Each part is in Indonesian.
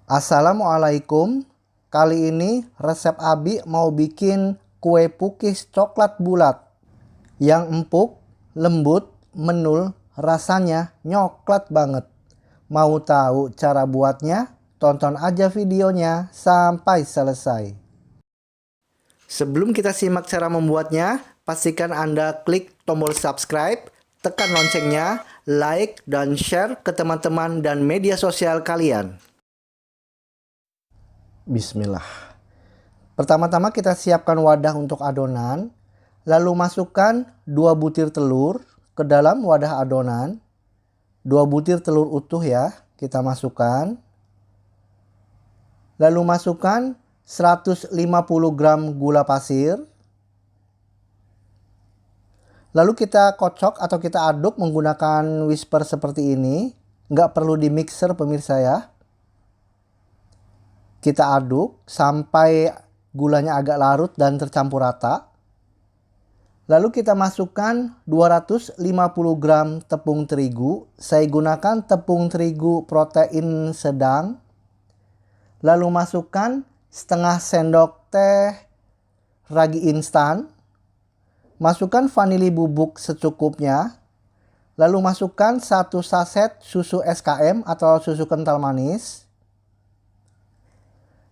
Assalamualaikum. Kali ini resep Abi mau bikin kue pukis coklat bulat yang empuk, lembut, menul, rasanya nyoklat banget. Mau tahu cara buatnya? Tonton aja videonya sampai selesai. Sebelum kita simak cara membuatnya, pastikan Anda klik tombol subscribe, tekan loncengnya, like, dan share ke teman-teman dan media sosial kalian. Bismillah. Pertama-tama kita siapkan wadah untuk adonan, lalu masukkan 2 butir telur ke dalam wadah adonan. 2 butir telur utuh ya, kita masukkan. Lalu masukkan 150 gram gula pasir. Lalu kita kocok atau kita aduk menggunakan whisper seperti ini. Nggak perlu di mixer pemirsa ya. Kita aduk sampai gulanya agak larut dan tercampur rata. Lalu kita masukkan 250 gram tepung terigu. Saya gunakan tepung terigu protein sedang. Lalu masukkan setengah sendok teh ragi instan. Masukkan vanili bubuk secukupnya. Lalu masukkan 1 saset susu SKM atau susu kental manis.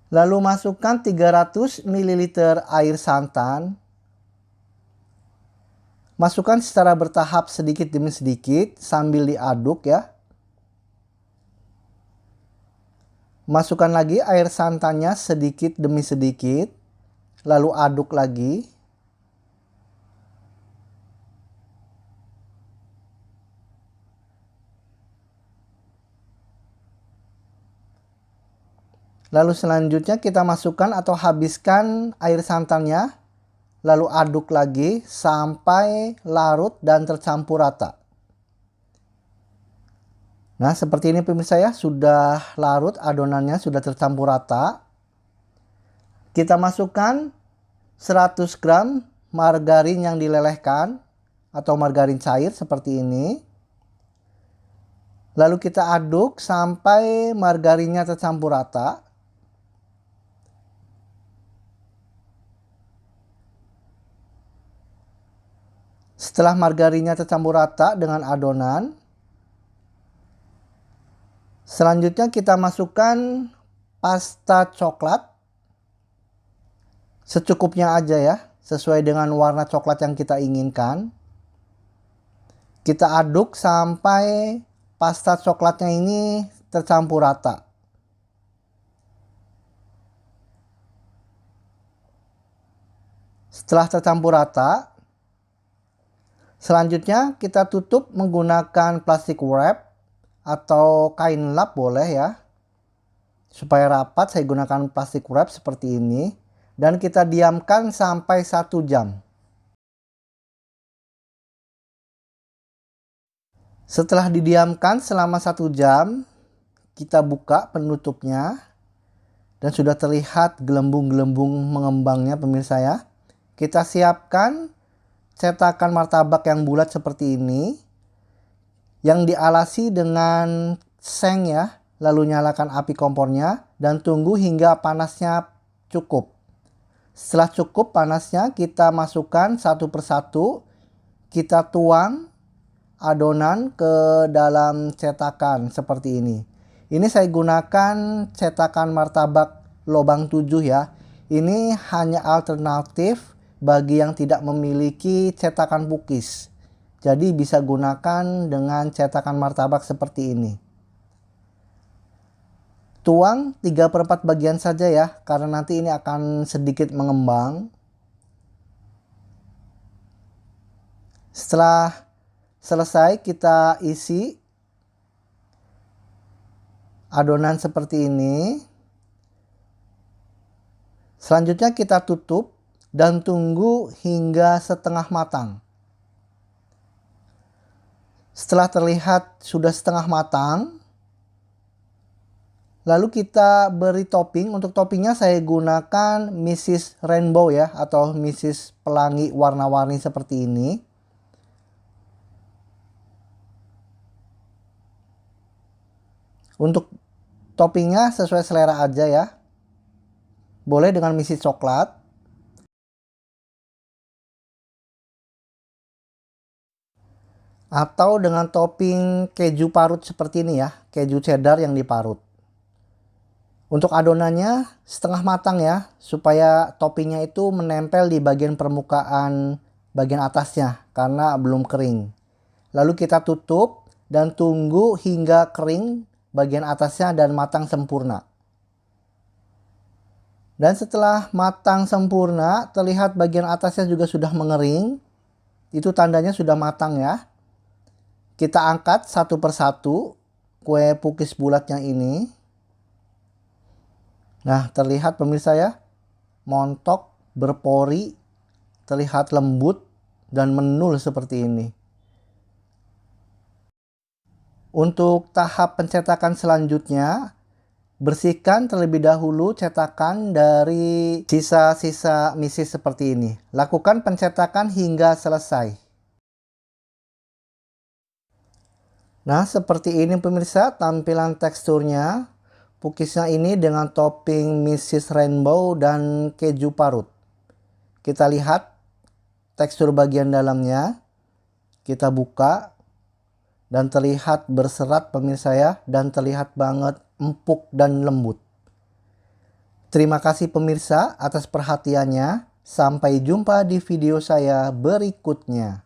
Lalu masukkan 300 ml air santan. Masukkan secara bertahap sedikit demi sedikit sambil diaduk ya. Masukkan lagi air santannya sedikit demi sedikit. Lalu aduk lagi. Lalu selanjutnya kita masukkan atau habiskan air santannya. Lalu aduk lagi sampai larut dan tercampur rata. Nah seperti ini pemirsa ya, sudah larut adonannya, sudah tercampur rata. Kita masukkan 100 gram margarin yang dilelehkan atau margarin cair seperti ini. Lalu kita aduk sampai margarinnya tercampur rata. Setelah margarinnya tercampur rata dengan adonan, selanjutnya kita masukkan pasta coklat. Secukupnya aja ya, sesuai dengan warna coklat yang kita inginkan. Kita aduk sampai pasta coklatnya ini tercampur rata. Setelah tercampur rata, selanjutnya kita tutup menggunakan plastik wrap atau kain lap boleh ya. Supaya rapat saya gunakan plastik wrap seperti ini. Dan kita diamkan sampai 1 jam. Setelah didiamkan selama 1 jam, kita buka penutupnya. Dan sudah terlihat gelembung-gelembung mengembangnya pemirsa ya. Kita siapkan cetakan martabak yang bulat seperti ini. Yang dialasi dengan seng ya. Lalu nyalakan api kompornya dan tunggu hingga panasnya cukup. Setelah cukup panasnya kita masukkan satu persatu. Kita tuang adonan ke dalam cetakan seperti ini. Ini saya gunakan cetakan martabak lubang 7 ya. Ini hanya alternatif bagi yang tidak memiliki cetakan pukis. Jadi bisa gunakan dengan cetakan martabak seperti ini. Tuang 3/4 bagian saja ya, karena nanti ini akan sedikit mengembang. Setelah selesai kita isi adonan seperti ini. Selanjutnya kita tutup dan tunggu hingga setengah matang. Setelah terlihat sudah setengah matang, lalu kita beri topping. Untuk toppingnya saya gunakan Mrs. Rainbow ya, atau Mrs. Pelangi warna-warni seperti ini. Untuk Toppingnya sesuai selera aja ya. Boleh dengan misi coklat. Atau dengan topping keju parut seperti ini ya. Keju cheddar yang diparut. Untuk adonannya setengah matang ya. Supaya toppingnya itu menempel di bagian permukaan bagian atasnya. Karena belum kering. Lalu kita tutup dan tunggu hingga kering bagian atasnya dan matang sempurna. Dan setelah matang sempurna, terlihat bagian atasnya juga sudah mengering. Itu tandanya sudah matang ya. Kita angkat satu persatu kue pukis bulatnya ini. Nah, terlihat pemirsa ya, montok, berpori, terlihat lembut dan menul seperti ini. Untuk tahap pencetakan selanjutnya, bersihkan terlebih dahulu cetakan dari sisa-sisa misis seperti ini. Lakukan pencetakan hingga selesai. Nah, seperti ini pemirsa tampilan teksturnya. Pukisnya ini dengan topping misis rainbow dan keju parut. Kita lihat tekstur bagian dalamnya. Kita buka. Dan terlihat berserat pemirsa ya, dan terlihat banget empuk dan lembut. Terima kasih pemirsa atas perhatiannya. Sampai jumpa di video saya berikutnya.